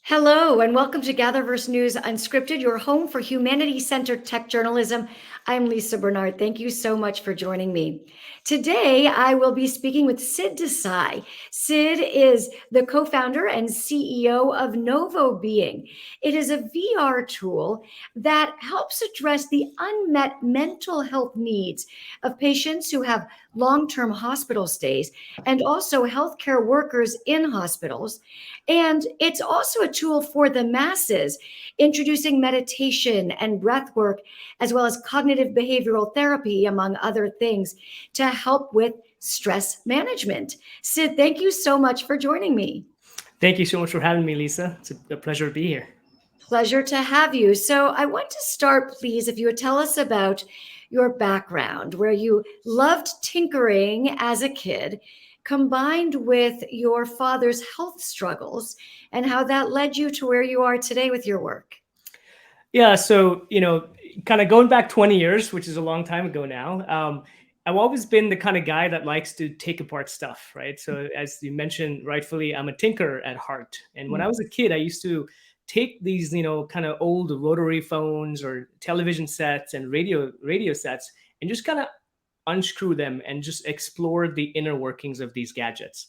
Hello, and welcome to Gatherverse News Unscripted, your home for humanity-centered tech journalism. I'm Lisa Bernard. Thank you so much for joining me. Today, I will be speaking with Sid Desai. Sid is the co-founder and CEO of Novo Being. It is a VR tool that helps address the unmet mental health needs of patients who have long-term hospital stays and also healthcare workers in hospitals. And it's also a tool for the masses, introducing meditation and breath work, as well as cognitive behavioral therapy, among other things, to help with stress management. Sid, thank you so much for joining me. Thank you so much for having me, Lisa. It's a pleasure to be here. Pleasure to have you. So I want to start, please, if you would tell us about your background, where you loved tinkering as a kid, combined with your father's health struggles, and how that led you to where you are today with your work. Yeah, so, kind of going back 20 years, which is a long time ago now, I've always been the kind of guy that likes to take apart stuff, right? So as you mentioned, rightfully, I'm a tinker at heart. And when I was a kid, I used to take these, kind of old rotary phones or television sets and radio sets and just kind of unscrew them and just explore the inner workings of these gadgets.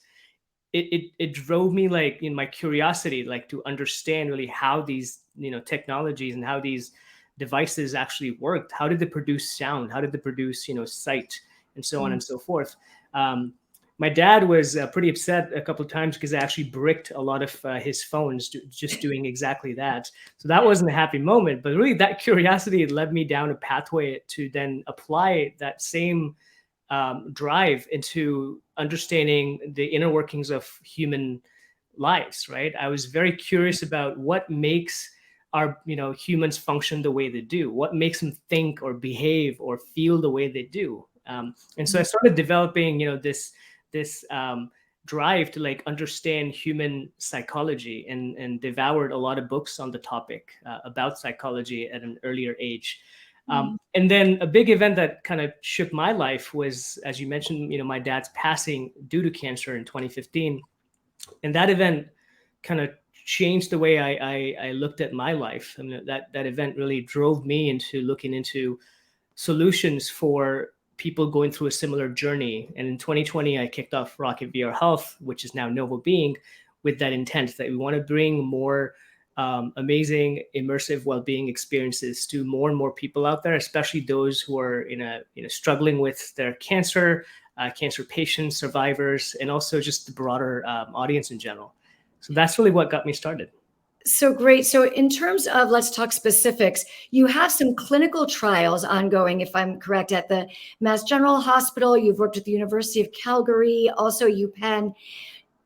It drove me, like, in my curiosity, like, to understand really how these technologies and how these devices actually worked. How did they produce sound? How did they produce sight, and so on and so forth. My dad was pretty upset a couple of times because I actually bricked a lot of his phones just doing exactly that. So that wasn't a happy moment, but really that curiosity led me down a pathway to then apply that same drive into understanding the inner workings of human lives. Right, I was very curious about what makes our humans function the way they do, what makes them think or behave or feel the way they do. And so I started developing this drive to, like, understand human psychology, and devoured a lot of books on the topic about psychology at an earlier age. And then a big event that kind of shook my life was, as you mentioned, my dad's passing due to cancer in 2015. And that event kind of changed the way I looked at my life. I mean, that event really drove me into looking into solutions for people going through a similar journey. And in 2020, I kicked off Rocket VR Health, which is now Novo Being, with that intent that we want to bring more amazing, immersive well-being experiences to more and more people out there, especially those who are struggling with their cancer, cancer patients, survivors, and also just the broader audience in general. So that's really what got me started. So great. So in terms of, let's talk specifics, you have some clinical trials ongoing, if I'm correct, at the Mass General Hospital. You've worked at the University of Calgary, also UPenn,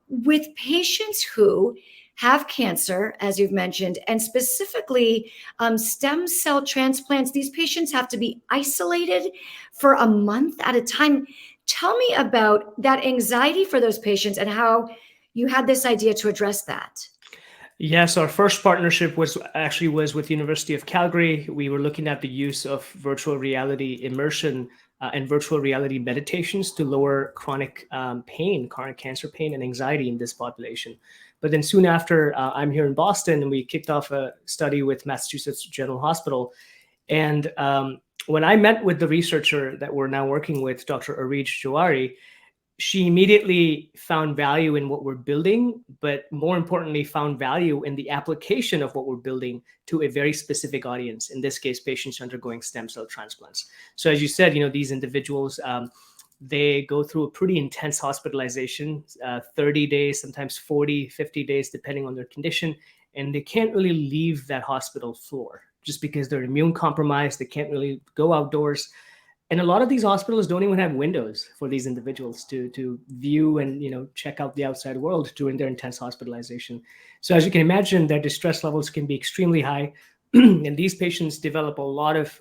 with patients who have cancer, as you've mentioned, and specifically stem cell transplants. These patients have to be isolated for a month at a time. Tell me about that anxiety for those patients and how you had this idea to address that. Yes, our first partnership was with University of Calgary. We were looking at the use of virtual reality immersion and virtual reality meditations to lower chronic pain, chronic cancer pain, and anxiety in this population. But then soon after, I'm here in Boston, and we kicked off a study with Massachusetts General Hospital. And when I met with the researcher that we're now working with, Dr. Arij Johari, she immediately found value in what we're building, but more importantly, found value in the application of what we're building to a very specific audience, in this case, patients undergoing stem cell transplants. So as you said, these individuals, they go through a pretty intense hospitalization, 30 days, sometimes 40, 50 days, depending on their condition. And they can't really leave that hospital floor just because they're immune compromised. They can't really go outdoors. And a lot of these hospitals don't even have windows for these individuals to view and check out the outside world during their intense hospitalization. So as you can imagine, their distress levels can be extremely high. And these patients develop a lot of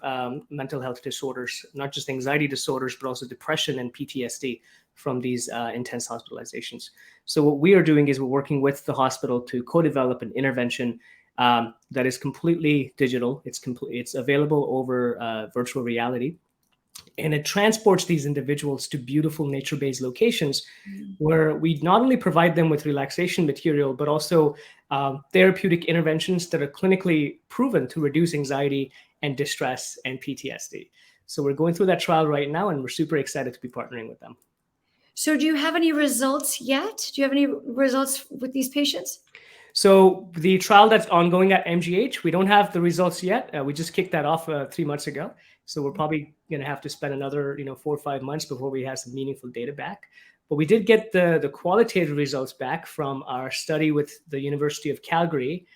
mental health disorders, not just anxiety disorders, but also depression and PTSD from these intense hospitalizations. So what we are doing is we're working with the hospital to co-develop an intervention that is completely digital. It's available over virtual reality. And it transports these individuals to beautiful nature-based locations Mm. where we not only provide them with relaxation material, but also therapeutic interventions that are clinically proven to reduce anxiety and distress and PTSD. So we're going through that trial right now, and we're super excited to be partnering with them. So do you have any results yet? Do you have any results with these patients? So the trial that's ongoing at MGH, we don't have the results yet. We just kicked that off 3 months ago. So we're probably going to have to spend another 4 or 5 months before we have some meaningful data back. But we did get the qualitative results back from our study with the University of Calgary.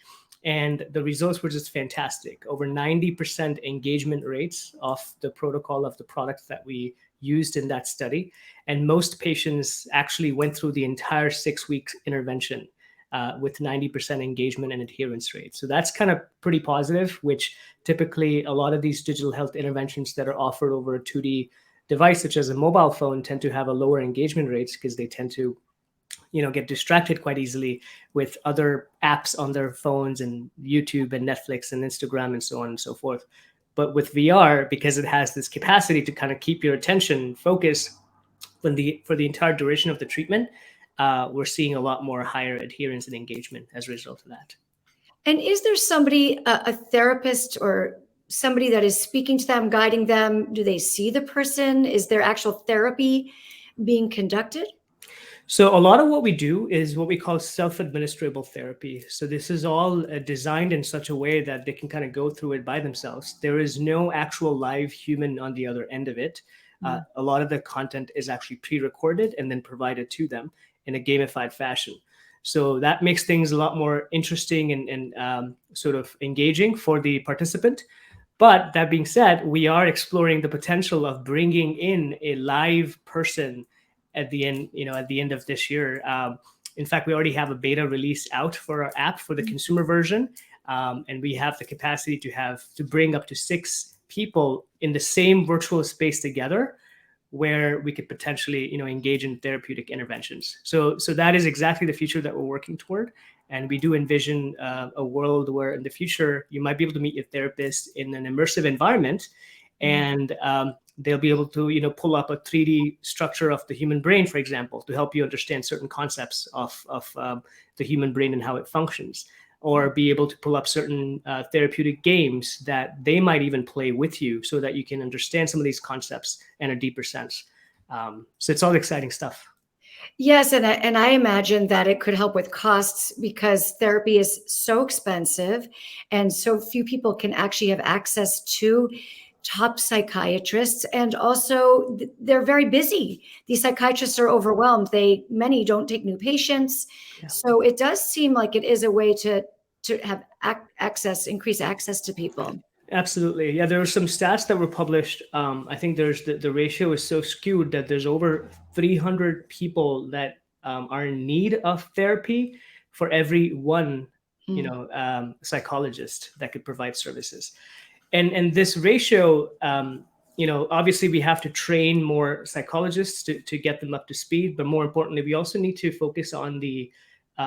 And the results were just fantastic. Over 90% engagement rates of the protocol of the product that we used in that study. And most patients actually went through the entire 6-week intervention with 90% engagement and adherence rate. So that's kind of pretty positive, which typically a lot of these digital health interventions that are offered over a 2D device, such as a mobile phone, tend to have a lower engagement rates because they tend to get distracted quite easily with other apps on their phones and YouTube and Netflix and Instagram and so on and so forth. But with VR, because it has this capacity to kind of keep your attention focused for the entire duration of the treatment, we're seeing a lot more higher adherence and engagement as a result of that. And is there somebody, a therapist or somebody that is speaking to them, guiding them? Do they see the person? Is there actual therapy being conducted? So a lot of what we do is what we call self-administrable therapy. So this is all designed in such a way that they can kind of go through it by themselves. There is no actual live human on the other end of it. A lot of the content is actually pre-recorded and then provided to them in a gamified fashion. So that makes things a lot more interesting and sort of engaging for the participant. But that being said, we are exploring the potential of bringing in a live person at the end of this year. In fact, we already have a beta release out for our app for the consumer version, and we have the capacity to bring up to 6 people in the same virtual space together, where we could potentially engage in therapeutic interventions. So that is exactly the future that we're working toward. And we do envision a world where in the future you might be able to meet your therapist in an immersive environment, and they'll be able to pull up a 3D structure of the human brain, for example, to help you understand certain concepts of the human brain and how it functions, or be able to pull up certain therapeutic games that they might even play with you so that you can understand some of these concepts in a deeper sense. So it's all exciting stuff. Yes, and I imagine that it could help with costs because therapy is so expensive and so few people can actually have access to top psychiatrists, and also they're very busy. These psychiatrists are overwhelmed. Many don't take new patients. Yeah. So it does seem like it is a way to have increase access to people. Absolutely. Yeah, there are some stats that were published. I think there's the ratio is so skewed that there's over 300 people that are in need of therapy for every one psychologist that could provide services. And this ratio, obviously we have to train more psychologists to get them up to speed, but more importantly, we also need to focus on the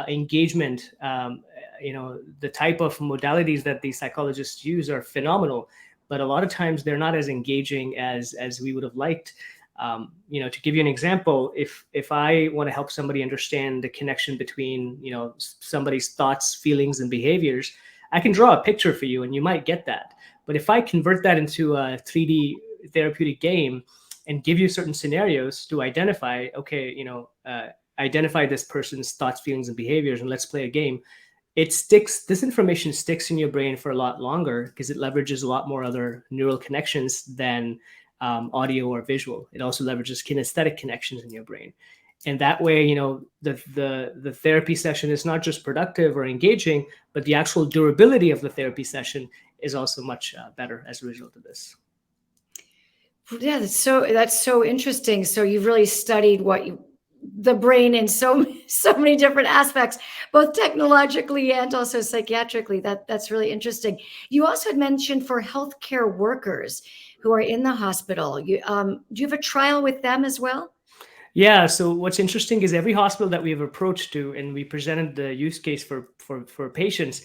engagement. The type of modalities that these psychologists use are phenomenal, but a lot of times they're not as engaging as we would have liked. To give you an example, if I want to help somebody understand the connection between somebody's thoughts, feelings, and behaviors, I can draw a picture for you and you might get that. But if I convert that into a 3D therapeutic game and give you certain scenarios to identify, identify this person's thoughts, feelings, and behaviors, and let's play a game, this information sticks in your brain for a lot longer because it leverages a lot more other neural connections than audio or visual. It also leverages kinesthetic connections in your brain. And that way, the therapy session is not just productive or engaging, but the actual durability of the therapy session is also much better as a result of this. Yeah, that's so interesting. So you've really studied the brain in so many different aspects, both technologically and also psychiatrically. That's really interesting. You also had mentioned for healthcare workers who are in the hospital. Do you have a trial with them as well? Yeah. So what's interesting is every hospital that we have approached to, and we presented the use case for patients,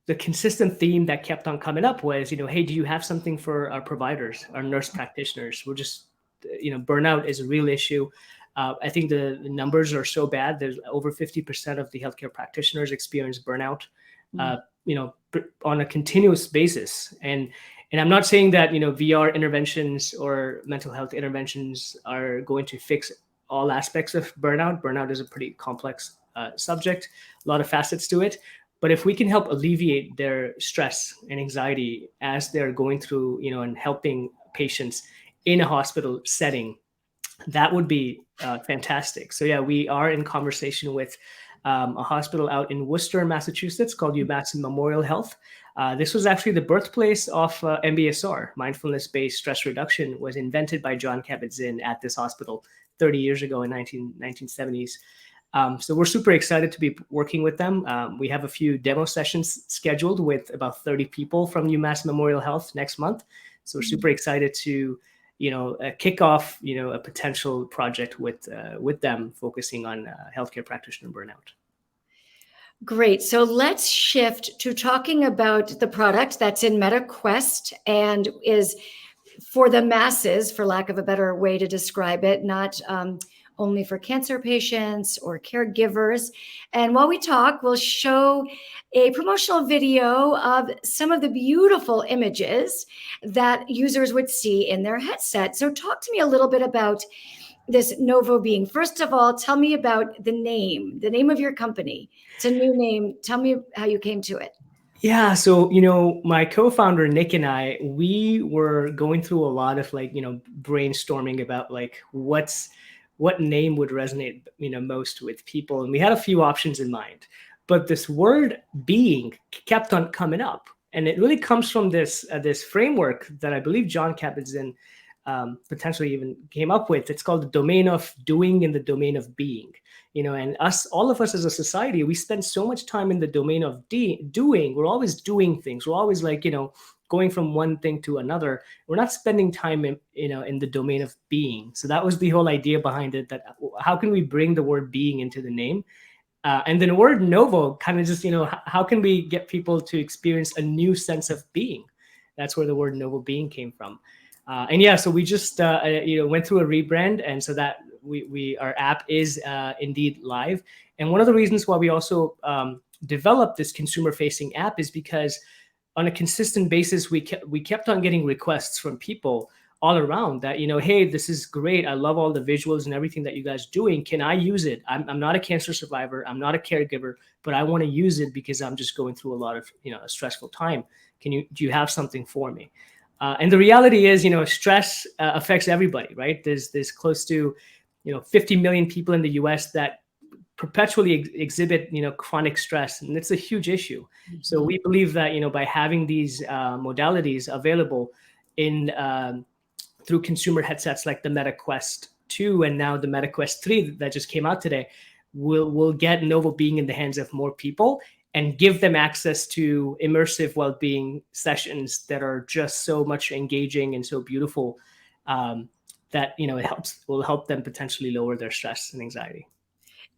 the consistent theme that kept on coming up was, hey, do you have something for our providers, our nurse practitioners? We're just, burnout is a real issue. I think the numbers are so bad. There's over 50% of the healthcare practitioners experience burnout, uh, on a continuous basis. And I'm not saying that, VR interventions or mental health interventions are going to fix all aspects of burnout. Burnout is a pretty complex subject, a lot of facets to it. But if we can help alleviate their stress and anxiety as they're going through, and helping patients in a hospital setting, that would be fantastic. So yeah, we are in conversation with a hospital out in Worcester, Massachusetts, called UMass Memorial Health. This was actually the birthplace of MBSR, mindfulness-based stress reduction, was invented by John Kabat-Zinn at this hospital 30 years ago in 1970s. So we're super excited to be working with them. We have a few demo sessions scheduled with about 30 people from UMass Memorial Health next month. So we're super excited to kick off, a potential project with them focusing on healthcare practitioner burnout. Great. So let's shift to talking about the product that's in MetaQuest and is for the masses, for lack of a better way to describe it, not only for cancer patients or caregivers. And while we talk, we'll show a promotional video of some of the beautiful images that users would see in their headset. So talk to me a little bit about this Novo Being. First of all, tell me about the name of your company. It's a new name. Tell me how you came to it. Yeah, so my co-founder Nick and I, we were going through a lot of brainstorming about what name would resonate most with people, and we had a few options in mind. But this word being kept on coming up, and it really comes from this framework that I believe John Kabat-Zinn potentially even came up with. It's called the domain of doing and the domain of being. And all of us as a society, we spend so much time in the domain of doing. We're always doing things. We're always going from one thing to another. We're not spending time in the domain of being. So that was the whole idea behind it, that how can we bring the word being into the name? And then the word Novo kind of just, how can we get people to experience a new sense of being? That's where the word Novo Being came from. And yeah, so we just went through a rebrand, and so that our app is indeed live. And one of the reasons why we also developed this consumer-facing app is because on a consistent basis, we kept on getting requests from people all around that, hey, this is great. I love all the visuals and everything that you guys are doing. Can I use it? I'm not a cancer survivor. I'm not a caregiver, but I want to use it because I'm just going through a lot of, a stressful time. Do you have something for me? And the reality is, stress affects everybody, right? There's close to, 50 million people in the US that perpetually exhibit, chronic stress, and it's a huge issue. Mm-hmm. So we believe that, by having these modalities available in through consumer headsets like the MetaQuest 2 and now the MetaQuest 3 that just came out today, we'll get Novo Being in the hands of more people and give them access to immersive well-being sessions that are just so much engaging and so beautiful that will help them potentially lower their stress and anxiety.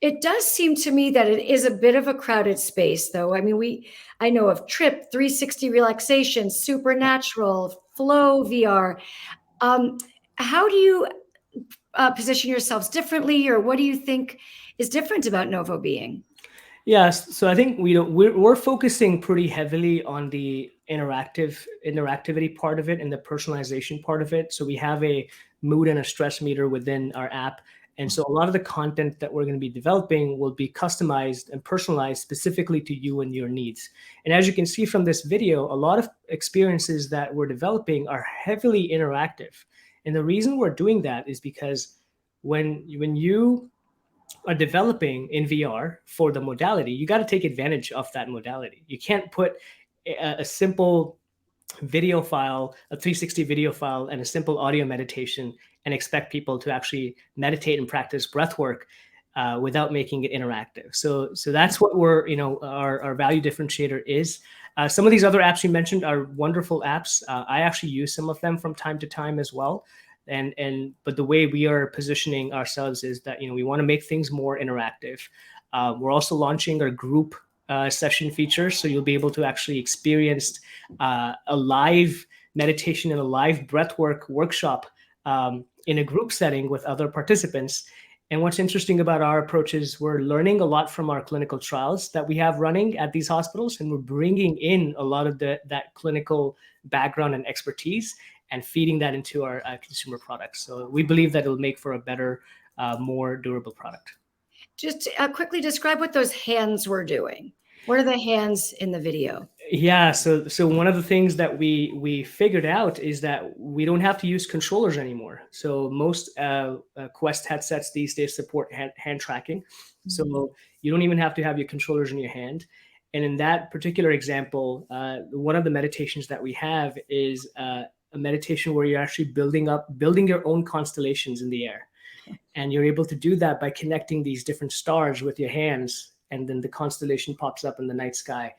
It does seem to me that it is a bit of a crowded space, though. I mean, I know of Trip, 360 Relaxation, Supernatural, Flow VR. How do you position yourselves differently, or what do you think is different about Novo Being? Yeah, so I think we're focusing pretty heavily on the interactivity part of it and the personalization part of it. So we have a mood and a stress meter within our app. And so a lot of the content that we're going to be developing will be customized and personalized specifically to you and your needs. And as you can see from this video, a lot of experiences that we're developing are heavily interactive. And the reason we're doing that is because when you are developing in VR for the modality, you got to take advantage of that modality. You can't put a simple video file, a 360 video file, and a simple audio meditation and expect people to actually meditate and practice breath work without making it interactive. So that's what our value differentiator is. Some of these other apps you mentioned are wonderful apps. I actually use some of them from time to time as well. But the way we are positioning ourselves is that we want to make things more interactive. We're also launching our group session feature. So you'll be able to actually experience a live meditation and a live breathwork workshop in a group setting with other participants. And what's interesting about our approach is we're learning a lot from our clinical trials that we have running at these hospitals, and we're bringing in a lot of that clinical background and expertise and feeding that into our consumer products. So we believe that it'll make for a better, more durable product. Just quickly describe what those hands were doing. What are the hands in the video? Yeah, so one of the things that we figured out is that we don't have to use controllers anymore. So most Quest headsets these days support hand tracking. So you don't even have to have your controllers in your hand. And in that particular example, one of the meditations that we have is a meditation where you're actually building your own constellations in the air. And you're able to do that by connecting these different stars with your hands, and then the constellation pops up in the night sky.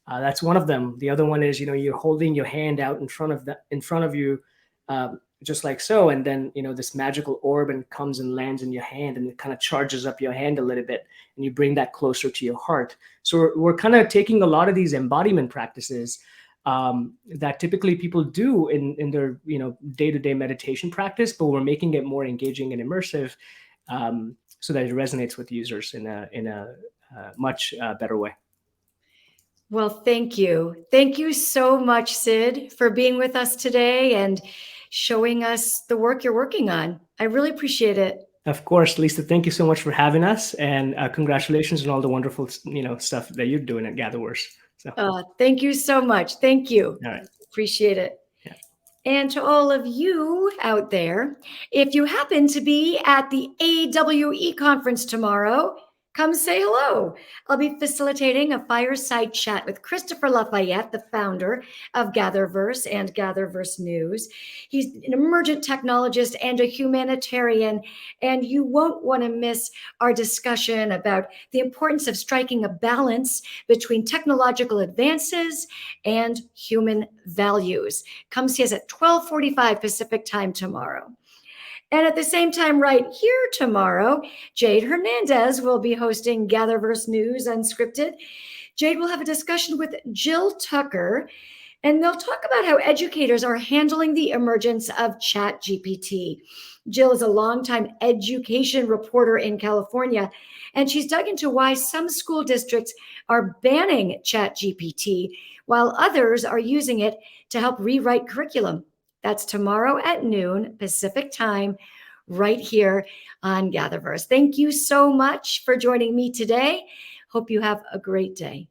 That's one of them. The other one is, you're holding your hand out in front of you, just like so, and then this magical orb and comes and lands in your hand, and it kind of charges up your hand a little bit, and you bring that closer to your heart. So we're kind of taking a lot of these embodiment practices that typically people do in their day-to-day meditation practice, but we're making it more engaging and immersive, so that it resonates with users in a much better way. Well, thank you. Thank you so much, Sid, for being with us today and showing us the work you're working on. I really appreciate it. Of course, Lisa, thank you so much for having us, and congratulations on all the wonderful stuff that you're doing at GatherVerse. So thank you so much. Thank you. All right. Appreciate it. Yeah. And to all of you out there, if you happen to be at the AWE conference tomorrow, come say hello. I'll be facilitating a fireside chat with Christopher Lafayette, the founder of GatherVerse and GatherVerse News. He's an emergent technologist and a humanitarian, and you won't want to miss our discussion about the importance of striking a balance between technological advances and human values. Come see us at 12:45 Pacific time tomorrow. And at the same time, right here tomorrow, Jade Hernandez will be hosting GatherVerse News Unscripted. Jade will have a discussion with Jill Tucker, and they'll talk about how educators are handling the emergence of ChatGPT. Jill is a longtime education reporter in California, and she's dug into why some school districts are banning ChatGPT while others are using it to help rewrite curriculum. That's tomorrow at noon Pacific time, right here on GatherVerse. Thank you so much for joining me today. Hope you have a great day.